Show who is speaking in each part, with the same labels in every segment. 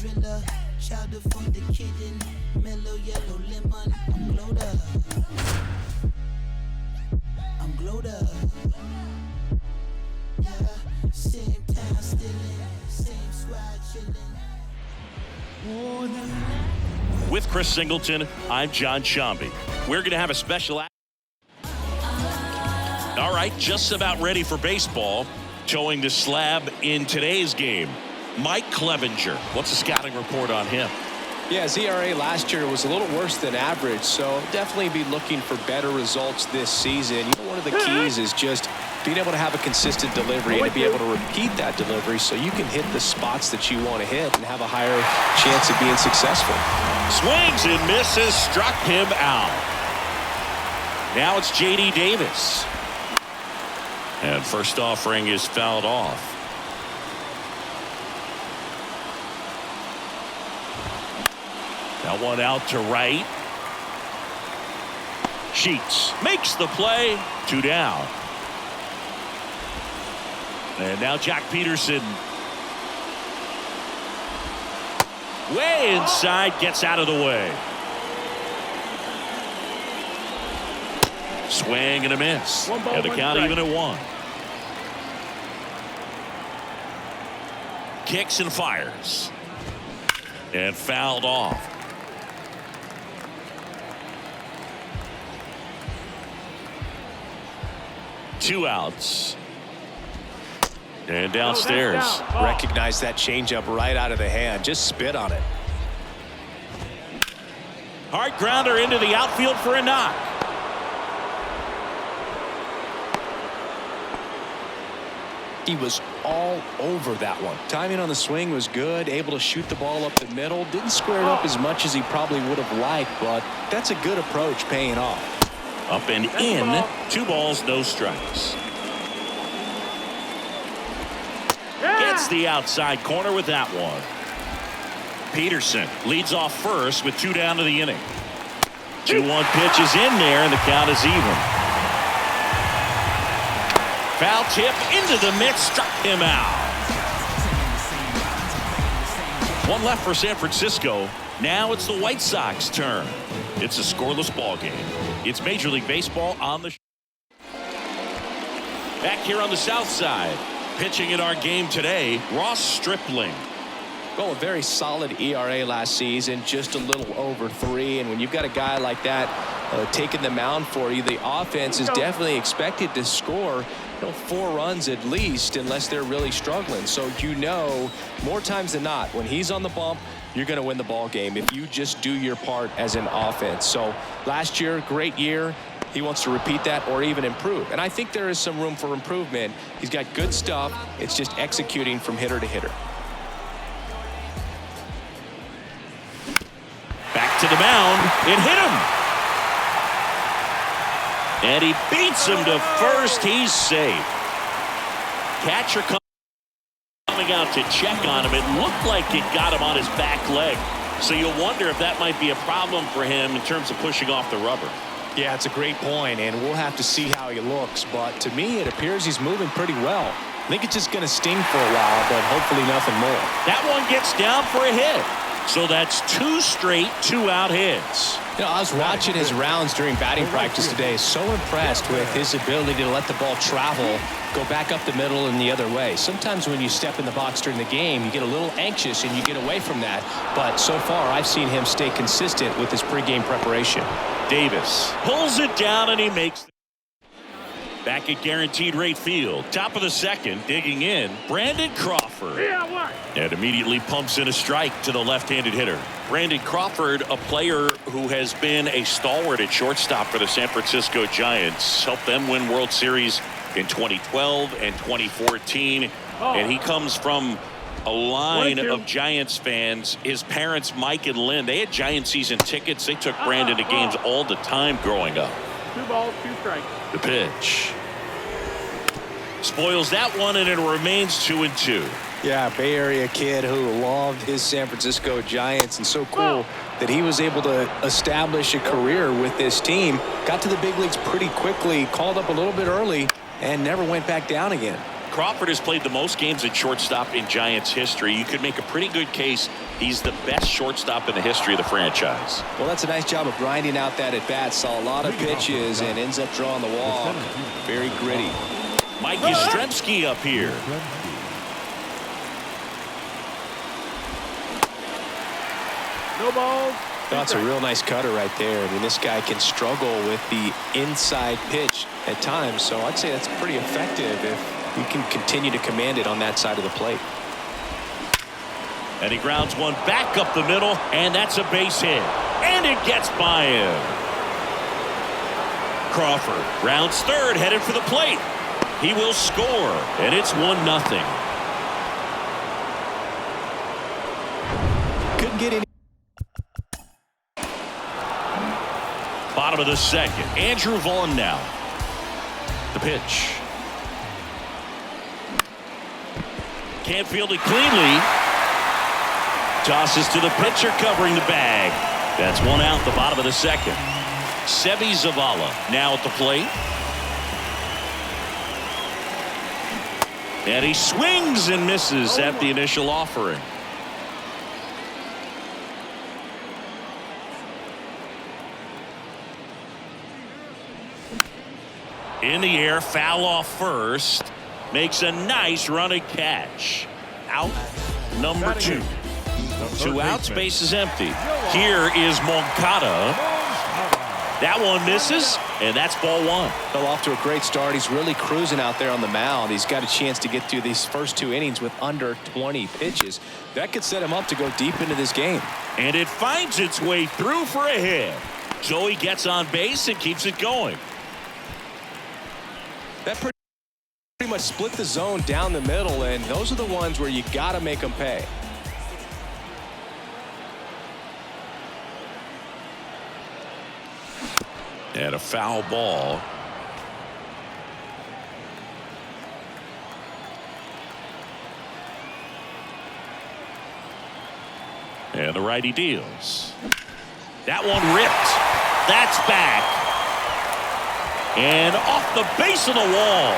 Speaker 1: thriller. Chowder for the kitten. Mellow yellow lemon. I'm glowed up. I'm glowed up. Yeah, same town stillin', same squad chillin'.
Speaker 2: With Chris Singleton, I'm John Shambi. We're going to have a special. All right, just about ready for baseball. Towing the slab in today's game, Mike Clevenger. What's the scouting report on him?
Speaker 3: Yeah, his ERA last year was a little worse than average, so definitely be looking for better results this season. You know, one of the keys is just being able to have a consistent delivery and to be able to repeat that delivery so you can hit the spots that you want to hit and have a higher chance of being successful.
Speaker 2: Swings and misses, struck him out. Now it's J.D. Davis. And first offering is fouled off. That one out to right. Sheets makes the play. 2 down. And now Jack Peterson. Way inside, gets out of the way. Swing and a miss. And the count even at 1. Kicks and fires. And fouled off. Two outs. And downstairs.
Speaker 3: Recognize that changeup right out of the hand. Just spit on it.
Speaker 2: Hard grounder into the outfield for a knock.
Speaker 3: He was all over that one. Timing on the swing was good, able to shoot the ball up the middle. Didn't square it up as much as he probably would have liked, but that's a good approach paying off.
Speaker 2: Up and in. 2 balls, no strikes. Gets the outside corner with that one. Peterson leads off first with 2 down to the inning. 2-1 pitch is in there, and the count is even. Foul tip into the mix, struck him out. 1 left for San Francisco. Now it's the White Sox turn. It's a scoreless ball game. It's Major League Baseball on the back here on the south side. Pitching in our game today, Ross Stripling.
Speaker 3: Well, a very solid ERA last season, just a little over 3. And when you've got a guy like that taking the mound for you, the offense is definitely expected to score 4 runs at least, unless they're really struggling. So more times than not, when he's on the bump, you're going to win the ball game if you just do your part as an offense. So last year, great year. He wants to repeat that or even improve. And I think there is some room for improvement. He's got good stuff. It's just executing from hitter to hitter.
Speaker 2: Back to the mound. It hit him. And he beats him to first. He's safe. Catcher coming out to check on him. It looked like it got him on his back leg. So you'll wonder if that might be a problem for him in terms of pushing off the rubber.
Speaker 3: Yeah, it's a great point, and we'll have to see how he looks. But to me, it appears he's moving pretty well. I think it's just going to sting for a while, but hopefully nothing more.
Speaker 2: That one gets down for a hit. So that's 2 straight 2-out hits.
Speaker 3: I was watching his rounds during batting practice today. So impressed with his ability to let the ball travel, go back up the middle and the other way. Sometimes when you step in the box during the game, you get a little anxious and you get away from that. But so far, I've seen him stay consistent with his pregame preparation.
Speaker 2: Davis pulls it down and he makes it. Back at Guaranteed Rate Field, top of the second, digging in, Brandon Crawford. And immediately pumps in a strike to the left-handed hitter. Brandon Crawford, a player who has been a stalwart at shortstop for the San Francisco Giants, helped them win World Series in 2012 and 2014. And he comes from a line of Giants fans. His parents, Mike and Lynn, they had Giant season tickets. They took Brandon to games all the time growing up.
Speaker 4: 2 balls, 2 strikes.
Speaker 2: The pitch. Spoils that one, and it remains 2-2.
Speaker 3: Yeah, Bay Area kid who loved his San Francisco Giants, and so cool that he was able to establish a career with this team. Got to the big leagues pretty quickly, called up a little bit early, and never went back down again.
Speaker 2: Crawford has played the most games at shortstop in Giants history. You could make a pretty good case he's the best shortstop in the history of the franchise.
Speaker 3: Well, that's a nice job of grinding out that at bat. Saw a lot of pitches and ends up drawing the walk. Very gritty.
Speaker 2: Mike Yastrzemski up here.
Speaker 4: No balls.
Speaker 3: That's a real nice cutter right there. I mean, this guy can struggle with the inside pitch at times, so I'd say that's pretty effective if you can continue to command it on that side of the plate.
Speaker 2: And he grounds one back up the middle, and that's a base hit. And it gets by him. Crawford rounds third, headed for the plate. He will score, and it's 1-0.
Speaker 3: Couldn't get any.
Speaker 2: Bottom of the second. Andrew Vaughn now. The pitch. Can't field it cleanly. Tosses to the pitcher covering the bag. That's one out, the bottom of the second. Seby Zavala now at the plate. And he swings and misses at the initial offering. In the air, foul off first. Makes a nice running catch. Out number 2. 2 outs, base is empty. Here is Moncada. That one misses, and that's ball 1.
Speaker 3: Fell off to a great start. He's really cruising out there on the mound. He's got a chance to get through these first 2 innings with under 20 pitches. That could set him up to go deep into this game.
Speaker 2: And it finds its way through for a hit. So he gets on base and keeps it going.
Speaker 3: That pretty much split the zone down the middle, and those are the ones where you got to make them pay.
Speaker 2: And a foul ball. And the righty deals. That one ripped. That's back. And off the base of the wall.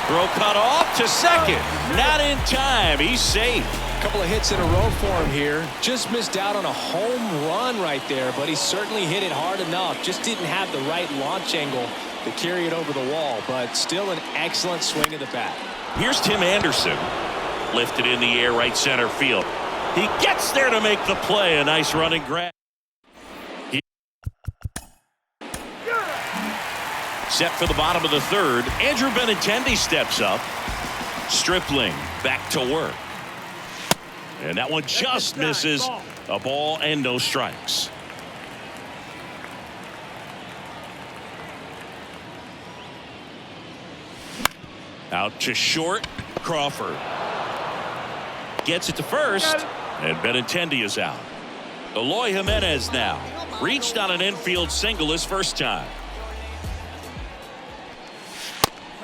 Speaker 2: Throw cut off to second. Not in time. He's safe.
Speaker 3: Couple of hits in a row for him here. Just missed out on a home run right there, but he certainly hit it hard enough. Just didn't have the right launch angle to carry it over the wall, but still an excellent swing of the bat.
Speaker 2: Here's Tim Anderson. Lifted in the air, right center field. He gets there to make the play. A nice running grab. Set for the bottom of the third. Andrew Benintendi steps up. Stripling back to work. And that one just misses. A ball and no strikes. Out to short. Crawford gets it to first. And Benintendi is out. Eloy Jimenez now. Reached on an infield single his first time.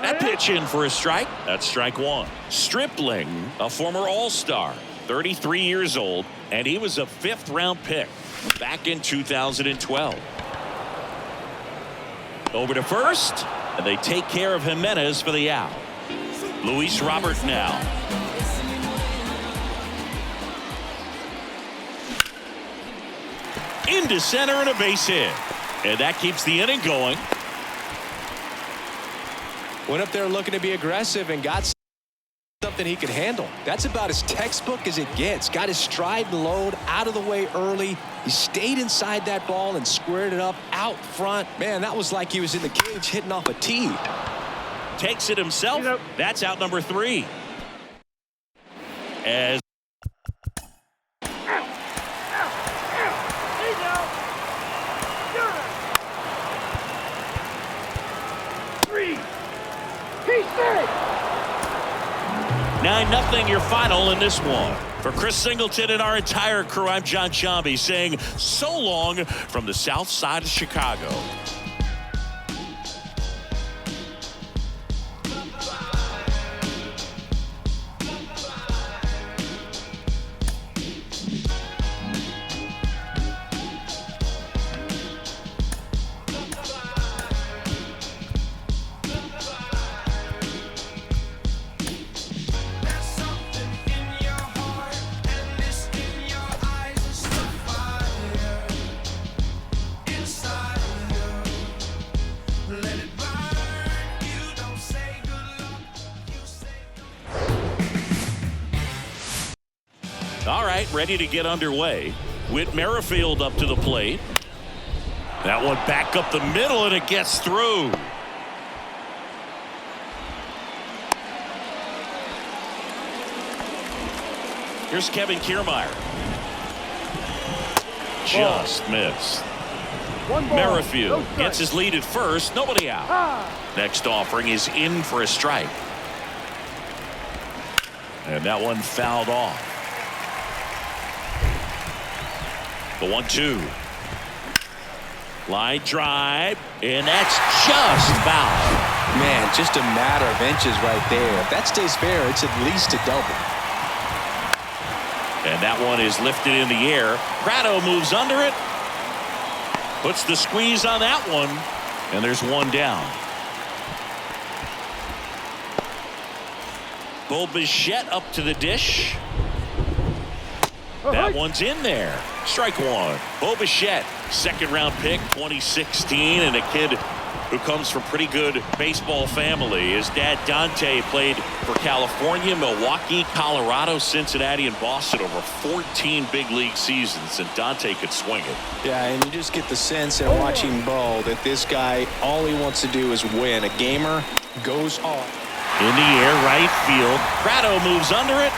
Speaker 2: That pitch in for a strike. That's strike 1. Stripling, a former All-Star. 33 years old, and he was a 5th-round pick back in 2012. Over to first, and they take care of Jimenez for the out. Luis Robert now. Into center and a base hit. And that keeps the inning going.
Speaker 3: Went up there looking to be aggressive and got something he could handle. That's about as textbook as it gets. Got his stride and load out of the way early. He stayed inside that ball and squared it up out front. Man, that was like he was in the cage hitting off a tee.
Speaker 2: Takes it himself. That's out number 3. As
Speaker 4: He's safe.
Speaker 2: 9-0 your final in this one. For Chris Singleton and our entire crew, I'm John Sciambi saying so long from the south side of Chicago. All right, ready to get underway. Whit Merrifield up to the plate. That one back up the middle, and it gets through. Here's Kevin Kiermaier. Just missed. Merrifield gets his lead at first. Nobody out. Next offering is in for a strike. And that one fouled off. The 1-2. Line drive. And that's just foul.
Speaker 3: Man, just a matter of inches right there. If that stays fair, it's at least a double.
Speaker 2: And that one is lifted in the air. Pratto moves under it. Puts the squeeze on that one. And there's one down. Bo Bichette up to the dish. That one's in there. Strike one. Bo Bichette, second-round pick, 2016, and a kid who comes from pretty good baseball family. His dad, Dante, played for California, Milwaukee, Colorado, Cincinnati, and Boston over 14 big league seasons, and Dante could swing it.
Speaker 3: Yeah, and you just get the sense in watching Bo that this guy, all he wants to do is win. A gamer goes off.
Speaker 2: In the air, right field. Pratto moves under it.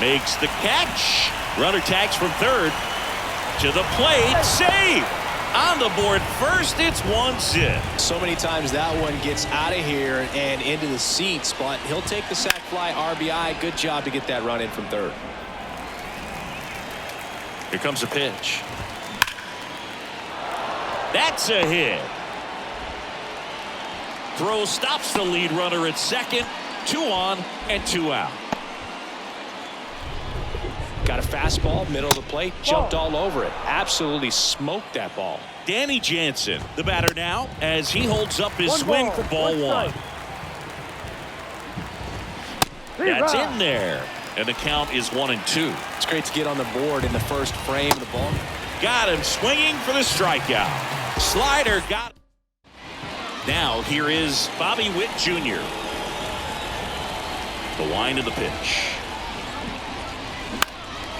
Speaker 2: Makes the catch. Runner tags from third. To the plate. Save. On the board first. It's 1-0.
Speaker 3: So many times that one gets out of here and into the seats, but he'll take the sac fly RBI. Good job to get that run in from third.
Speaker 2: Here comes a pitch. That's a hit. Throw stops the lead runner at second. 2 on and 2 out.
Speaker 3: Got a fastball, middle of the plate, jumped all over it. Absolutely smoked that ball.
Speaker 2: Danny Jansen, the batter now, as he holds up his swing for ball one. That's in there. And the count is 1-2.
Speaker 3: It's great to get on the board in the first frame of the ball.
Speaker 2: Got him swinging for the strikeout. Slider got him. Now here is Bobby Witt Jr. The wind of the pitch.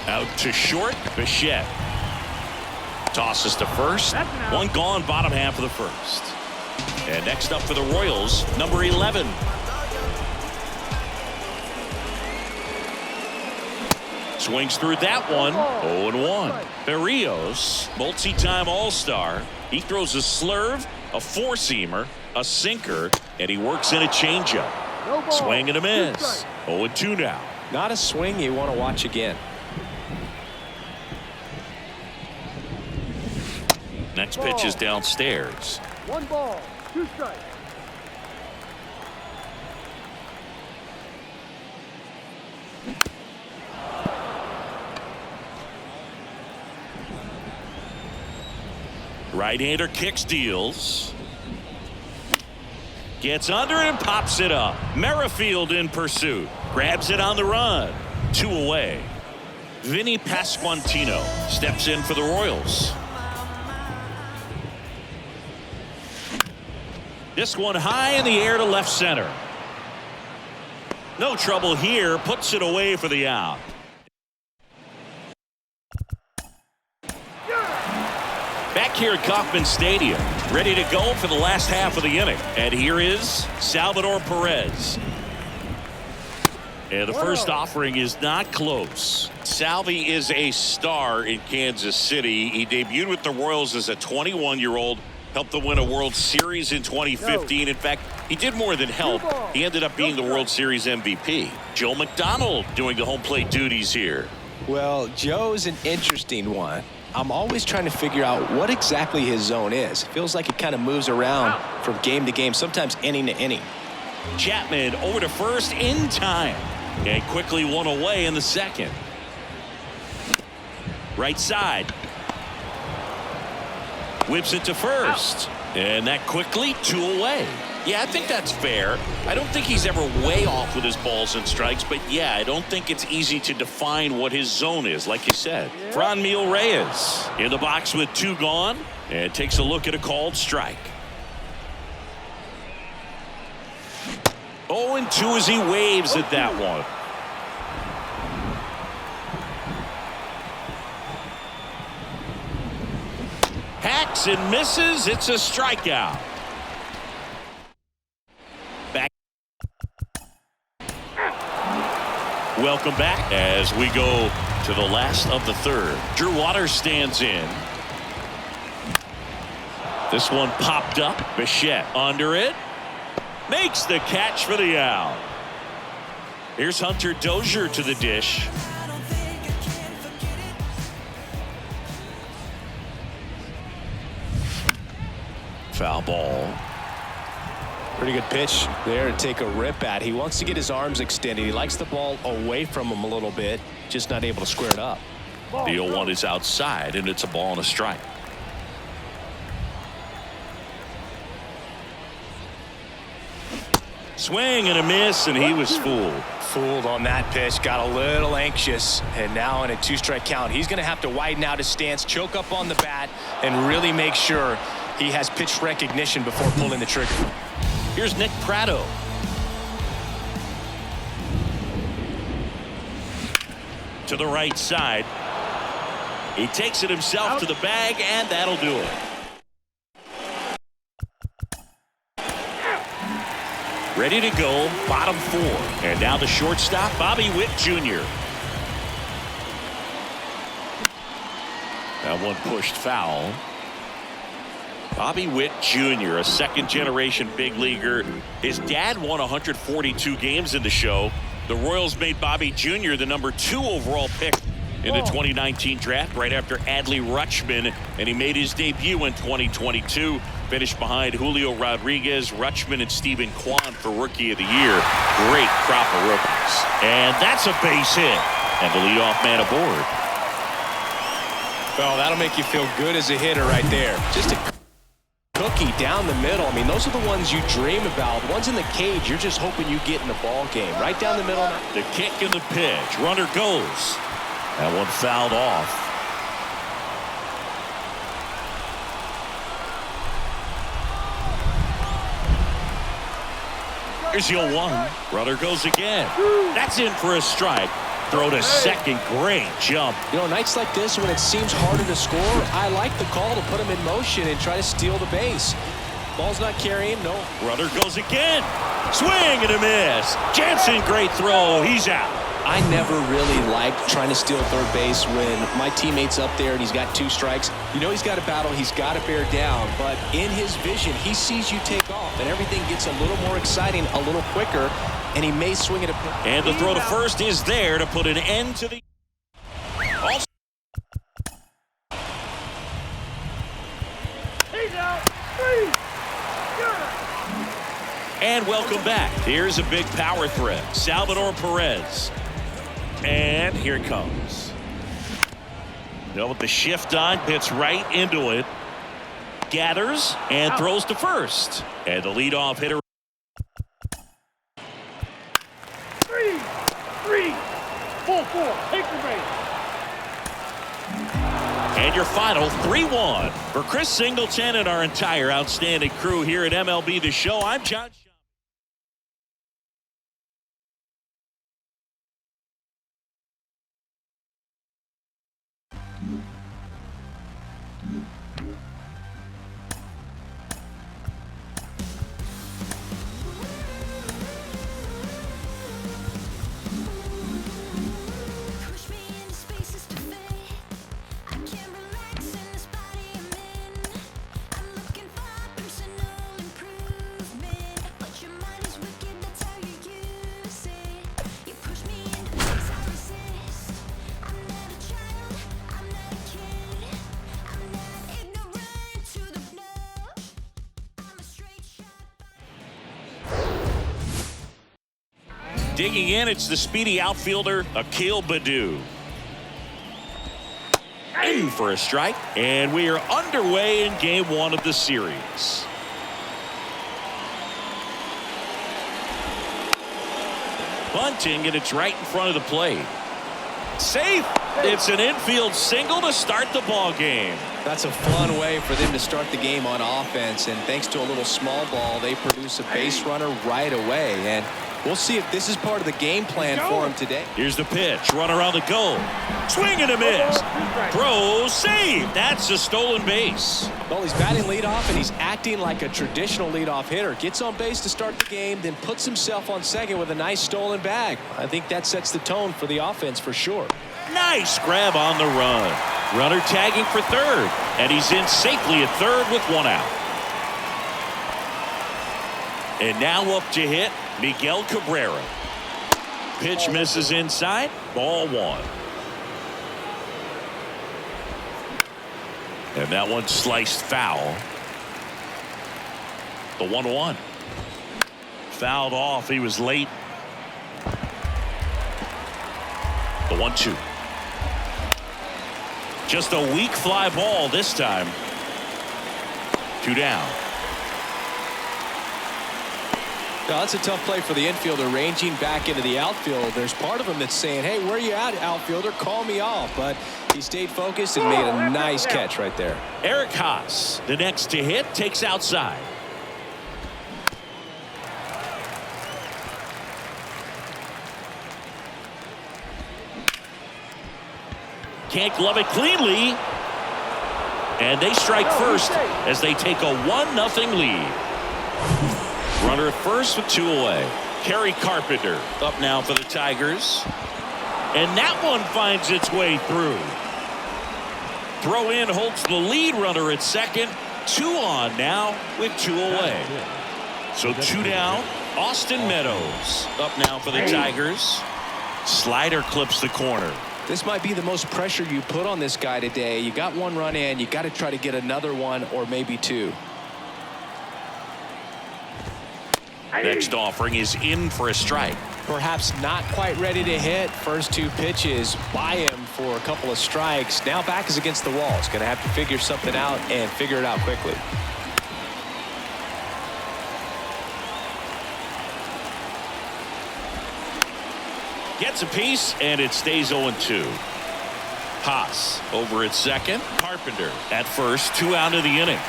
Speaker 2: Out to short. Bichette tosses to first. One gone, bottom half of the first. And next up for the Royals, number 11. Swings through that one. 0-1. Berrios, multi-time All-Star. He throws a slurve, a four-seamer, a sinker, and he works in a changeup. Swing and a miss. 0-2 now.
Speaker 3: Not a swing you want to watch again.
Speaker 2: Next pitch is downstairs.
Speaker 4: 1 ball, 2 strikes.
Speaker 2: Right-hander kick steals. Gets under it and pops it up. Merrifield in pursuit. Grabs it on the run. 2 away. Vinny Pasquantino steps in for the Royals. This one high in the air to left center. No trouble here. Puts it away for the out. Back here at Kauffman Stadium, ready to go for the last half of the inning. And here is Salvador Perez. And the first offering is not close. Salvi is a star in Kansas City. He debuted with the Royals as a 21-year-old. Helped them win a World Series in 2015. In fact, he did more than help. He ended up being the World Series MVP. Joe McDonald doing the home plate duties here.
Speaker 3: Well, Joe's an interesting one. I'm always trying to figure out what exactly his zone is. It feels like it kind of moves around from game to game, sometimes inning to inning.
Speaker 2: Chapman over to first in time. And quickly one away in the second. Right side. Whips it to first. And that quickly 2 away. Yeah, I think that's fair. I don't think he's ever way off with his balls and strikes, but yeah, I don't think it's easy to define what his zone is, like you said. Franmil Reyes in the box with 2 gone and takes a look at a called strike. 0-2 as he waves at that one. Hacks and misses. It's a strikeout. Back. Welcome back as we go to the last of the third. Drew Waters stands in. This one popped up. Bichette under it. Makes the catch for the out. Here's Hunter Dozier to the dish. Foul ball.
Speaker 3: Pretty good pitch there to take a rip at. He wants to get his arms extended. He likes the ball away from him a little bit, just not able to square it up.
Speaker 2: The 0-1 is outside, and it's a ball and a strike. Swing and a miss, and he was fooled.
Speaker 3: Fooled on that pitch, got a little anxious, and now in a 2-strike count, he's going to have to widen out his stance, choke up on the bat, and really make sure he has pitch recognition before pulling the trigger.
Speaker 2: Here's Nick Pratto. To the right side. He takes it himself to the bag, and that'll do it. Ready to go, bottom 4. And now the shortstop, Bobby Witt Jr. That one pushed foul. Bobby Witt Jr., a second-generation big leaguer. His dad won 142 games in the show. The Royals made Bobby Jr. the number 2 overall pick in the 2019 draft right after Adley Rutschman, and he made his debut in 2022. Finished behind Julio Rodriguez, Rutschman, and Stephen Kwan for Rookie of the Year. Great crop of rookies. And that's a base hit. And the leadoff man aboard.
Speaker 3: Well, that'll make you feel good as a hitter right there. Just a cookie down the middle. I mean, those are the ones you dream about. The ones in the cage, you're just hoping you get in the ball game. Right down the middle.
Speaker 2: The kick and the pitch. Runner goes. That one fouled off. Here's the 0-1. Runner goes again. That's in for a strike. Throw to second. Great jump.
Speaker 3: You know, nights like this when it seems harder to score, I like the call to put him in motion and try to steal the base. Ball's not carrying, no.
Speaker 2: Runner goes again. Swing and a miss. Jansen, great throw. He's out.
Speaker 3: I never really liked trying to steal third base when my teammate's up there and he's got 2 strikes. You know he's got to battle, he's got to bear down, but in his vision, he sees you take off and everything gets a little more exciting, a little quicker, and he may swing at a pitch.
Speaker 2: And the throw to first is there to put an end to the... Also...
Speaker 4: He's out. 3.
Speaker 2: And welcome back. Here's a big power threat. Salvador Perez. And here it comes. With the shift on, hits right into it. Gathers and throws to first. And the leadoff hitter.
Speaker 4: 3. 4. Take the base.
Speaker 2: And your final 3-1. For Chris Singleton and our entire outstanding crew here at MLB The Show, I'm John. Digging in, it's the speedy outfielder, Akil Baddoo. In for a strike, and we are underway in game 1 of the series. Bunting, and it's right in front of the plate. Safe. It's an infield single to start the ball game.
Speaker 3: That's a fun way for them to start the game on offense, and thanks to a little small ball, they produce a base runner right away. And We'll see if this is part of the game plan for him today.
Speaker 2: Here's the pitch. Runner on the goal. Swing and a miss. Throw, save. That's a stolen base.
Speaker 3: Well, he's batting leadoff, and he's acting like a traditional leadoff hitter. Gets on base to start the game, then puts himself on second with a nice stolen bag. I think that sets the tone for the offense for sure.
Speaker 2: Nice grab on the run. Runner tagging for third, and he's in safely at third with one out. And now up to hit Miguel Cabrera. Pitch misses inside. Ball one. And that one sliced foul. The 1-1. Fouled off. He was late. The 1-2. Just a weak fly ball this time. 2 down.
Speaker 3: Now, that's a tough play for the infielder ranging back into the outfield. There's part of him that's saying, hey, where are you at, outfielder? Call me off. But he stayed focused and made a nice catch right there.
Speaker 2: Eric Haas, the next to hit, takes outside. Can't glove it cleanly. And they strike first as they take a 1-0 lead. Runner at first with 2 away. Kerry Carpenter up now for the Tigers. And that one finds its way through. Throw in holds the lead runner at second. 2 on now with 2 away. So 2 down. Austin Meadows up now for the Tigers. Slider clips the corner.
Speaker 3: This might be the most pressure you put on this guy today. You got 1 run in. You got to try to get another 1 or maybe 2.
Speaker 2: Next offering is in for a strike.
Speaker 3: Perhaps not quite ready to hit. First 2 pitches by him for a couple of strikes. Now back is against the wall. He's going to have to figure something out and figure it out quickly.
Speaker 2: Gets a piece and it stays 0-2. Haas over at second. Carpenter at first. 2 out of the inning.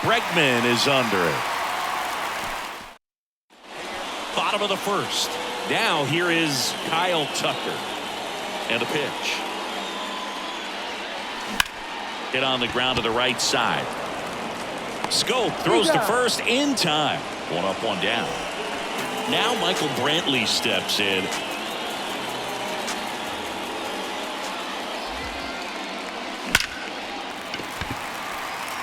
Speaker 2: Bregman is under it. Bottom of the first. Now here is Kyle Tucker. And a pitch. Hit on the ground to the right side. Scope throws to first in time. 1 up, 1 down. Now Michael Brantley steps in.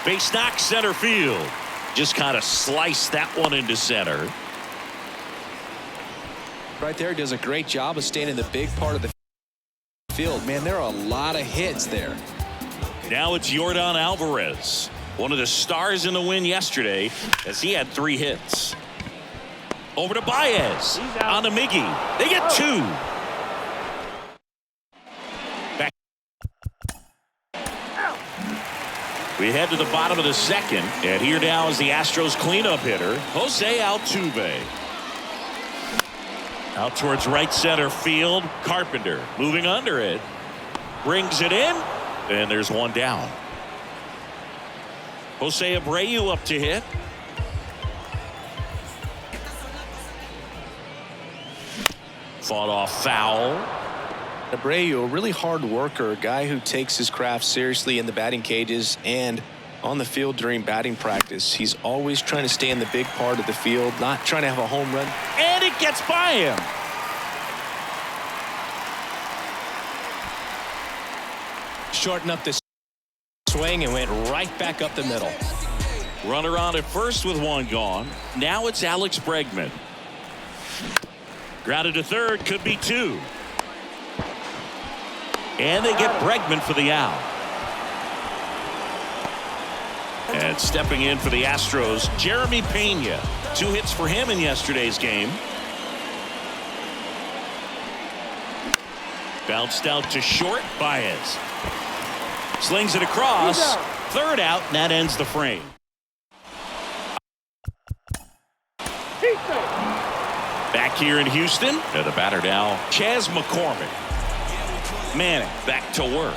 Speaker 2: Base knock center field. Just kind of sliced that one into center.
Speaker 3: Right there, does a great job of staying in the big part of the field. Man, there are a lot of hits there.
Speaker 2: Now it's Yordan Alvarez, one of the stars in the win yesterday, as he had 3 hits. Over to Baez on to Miggy. They get 2. Back. We head to the bottom of the second, and here now is the Astros cleanup hitter, Jose Altuve. Out towards right center field. Carpenter moving under it. Brings it in. And there's 1 down. Jose Abreu up to hit. Fought off foul.
Speaker 3: Abreu, a really hard worker, a guy who takes his craft seriously in the batting cages and on the field during batting practice. He's always trying to stay in the big part of the field, not trying to have a home run.
Speaker 2: And it gets by him.
Speaker 3: Shorten up this swing and went right back up the middle.
Speaker 2: Runner on at first with 1 gone. Now it's Alex Bregman. Grounded to third, could be 2. And they get Bregman for the out. And stepping in for the Astros, Jeremy Pena. 2 hits for him in yesterday's game. Bounced out to short. Baez slings it across. 3rd out, and that ends the frame. Back here in Houston, and the batter now, Chas McCormick. Manning back to work.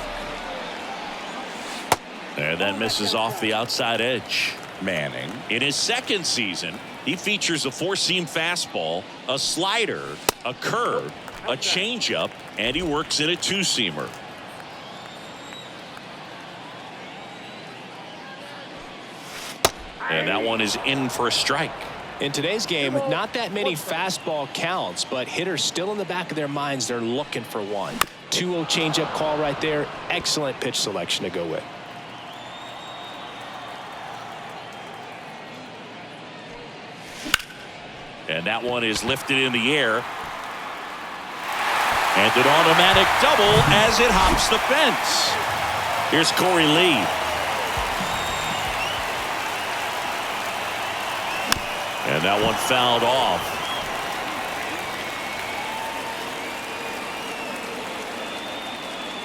Speaker 2: And that misses off the outside edge. Manning in his 2nd season He features a four-seam fastball, a slider, a curve, a changeup, and he works in a two-seamer. And that one is in for a strike.
Speaker 3: In today's game, not that many fastball counts, but hitters still in the back of their minds, they're looking for one. 2-0 changeup call right there. Excellent pitch selection to go with.
Speaker 2: And that one is lifted in the air. And an automatic double as it hops the fence. Here's Corey Lee. And that one fouled off.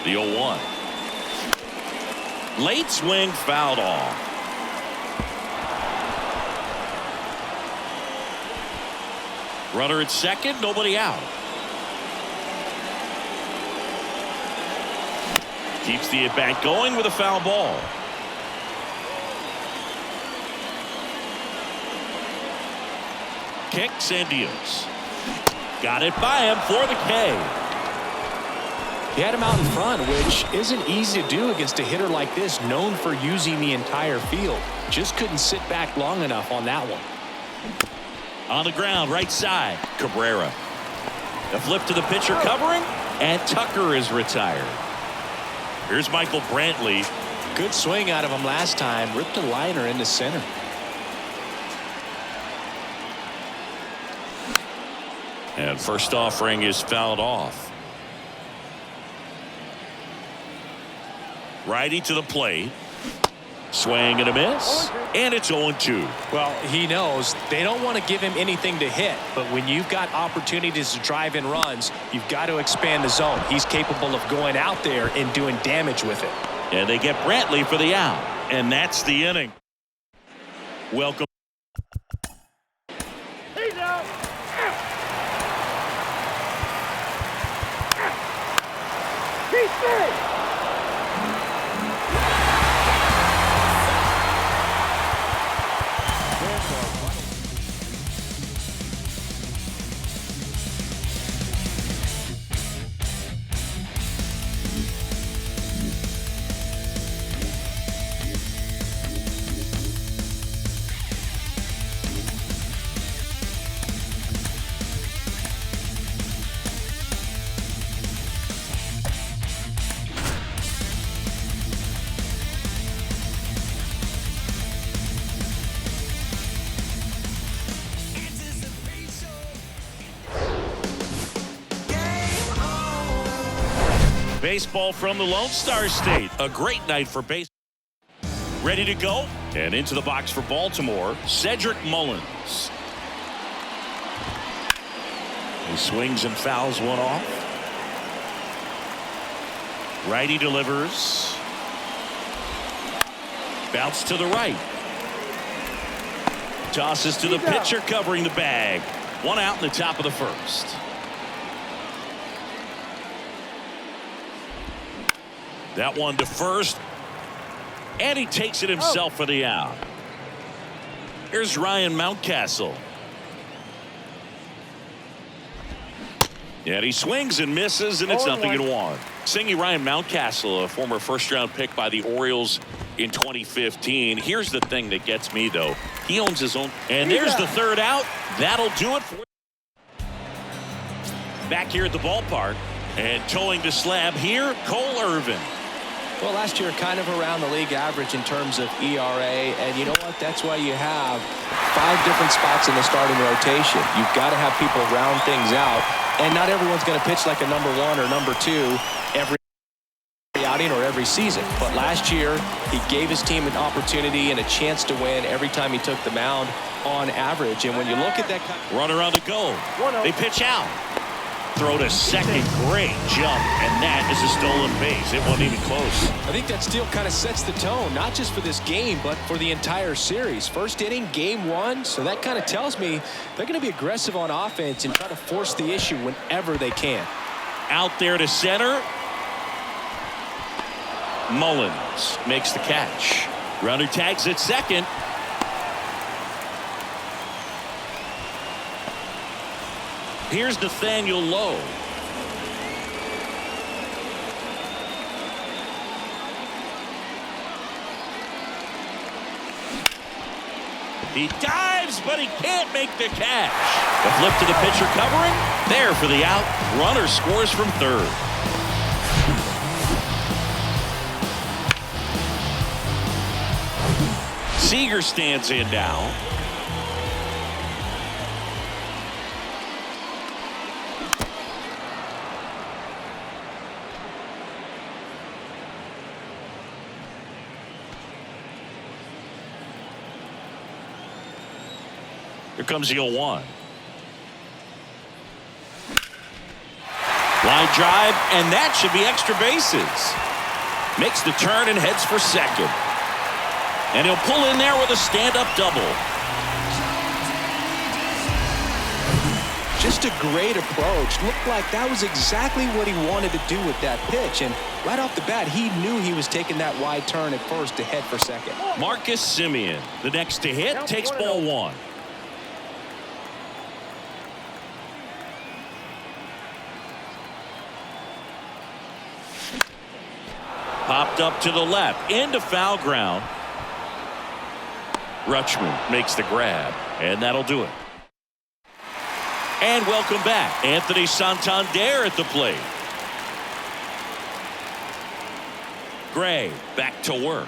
Speaker 2: The 0-1. Late swing fouled off. Runner at second, nobody out. Keeps the at-bat going with a foul ball. Kicks and deals. Got it by him for the K.
Speaker 3: He had him out in front, which isn't easy to do against a hitter like this, known for using the entire field. Just couldn't sit back long enough on that one.
Speaker 2: On the ground, right side, Cabrera. The flip to the pitcher covering, and Tucker is retired. Here's Michael Brantley.
Speaker 3: Good swing out of him last time. Ripped a liner into center.
Speaker 2: And first offering is fouled off. Righty to the plate. Swing and a miss. And it's 0-2.
Speaker 3: Well, he knows they don't want to give him anything to hit, but when you've got opportunities to drive in runs, you've got to expand the zone. He's capable of going out there and doing damage with it.
Speaker 2: And they get Brantley for the out. And that's the inning. Welcome.
Speaker 4: He's out. He's third.
Speaker 2: Baseball from the Lone Star State. A great night for baseball. Ready to go? And into the box for Baltimore, Cedric Mullins. He swings and fouls one off. Righty delivers. Bounce to the right. Tosses to the pitcher covering the bag. One out in the top of the first. That one to first. And he takes it himself for the out. Here's Ryan Mountcastle. And he swings and misses, and it's 0-1. Singing Ryan Mountcastle, a former first-round pick by the Orioles in 2015. Here's the thing that gets me, though. He owns his own. And there's the third out. That'll do it for him. Back here at the ballpark. And towing the slab here, Cole Irvin.
Speaker 3: Well, last year kind of around the league average in terms of ERA, and you know what? That's why you have 5 different spots in the starting rotation. You've got to have people round things out, and not everyone's going to pitch like a number 1 or number 2 every outing or every season. But last year, he gave his team an opportunity and a chance to win every time he took the mound on average. And when you look at that
Speaker 2: runner on the go, they pitch out. Throw to second, great jump, and that is a stolen base. It wasn't even close.
Speaker 3: I think that steal kind of sets the tone, not just for this game, but for the entire series. First inning, game 1, so that kind of tells me they're going to be aggressive on offense and try to force the issue whenever they can.
Speaker 2: Out there to center. Mullins makes the catch. Runner tags at second. Here's Nathaniel Lowe. He dives, but he can't make the catch. The flip to the pitcher covering. There for the out. Runner scores from third. Seager stands in now. Here comes the 0-1. Line drive, and that should be extra bases. Makes the turn and heads for second. And he'll pull in there with a stand-up double.
Speaker 3: Just a great approach. Looked like that was exactly what he wanted to do with that pitch. And right off the bat, he knew he was taking that wide turn at first to head for second.
Speaker 2: Marcus Semien, the next to hit, takes ball 1. Popped up to the left, into foul ground. Rutschman makes the grab, and that'll do it. And welcome back, Anthony Santander at the plate. Gray back to work.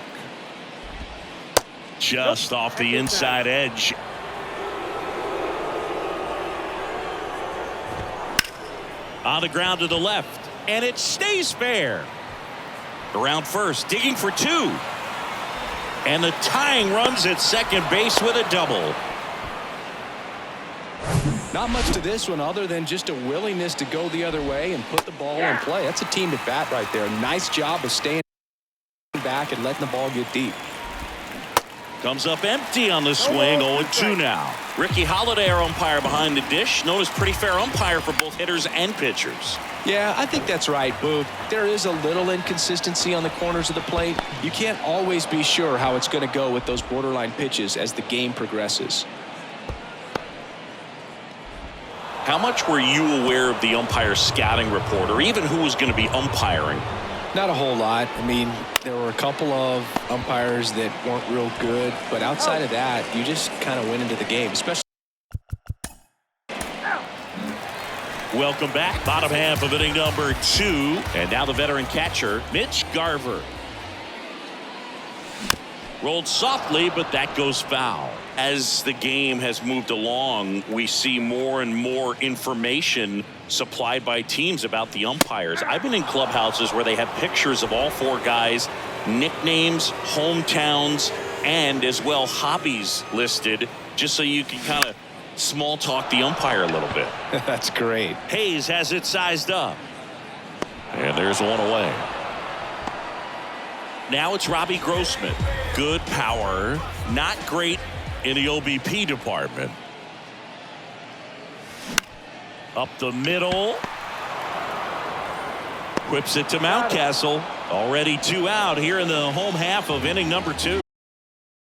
Speaker 2: Just off the inside edge. On the ground to the left, and it stays fair. Around first, digging for 2. And the tying runs at second base with a double.
Speaker 3: Not much to this one other than just a willingness to go the other way and put the ball in play. That's a team at bat right there. Nice job of staying back and letting the ball get deep.
Speaker 2: Comes up empty on the swing. 0-2 now. Ricky Holiday, our umpire behind the dish, known as pretty fair umpire for both hitters and pitchers.
Speaker 3: Yeah, I think that's right, Boog. There is a little inconsistency on the corners of the plate. You can't always be sure how it's going to go with those borderline pitches as the game progresses.
Speaker 2: How much were you aware of the umpire scouting report, or even who was going to be umpiring?
Speaker 3: Not a whole lot. I mean, there were a couple of umpires that weren't real good, but outside of that, you just kind of went into the game, especially.
Speaker 2: Welcome back. Bottom half of inning number 2. And now the veteran catcher, Mitch Garver. Rolled softly, but that goes foul. As the game has moved along, we see more and more information supplied by teams about the umpires. I've been in clubhouses where they have pictures of all 4 guys, nicknames, hometowns, and as well hobbies listed, just so you can kind of small talk the umpire a little bit.
Speaker 3: That's great.
Speaker 2: Hayes has it sized up. And there's one away. Now it's Robbie Grossman. Good power, not great in the OBP department. Up the middle. Whips it to Mountcastle. Already 2 out here in the home half of inning number 2.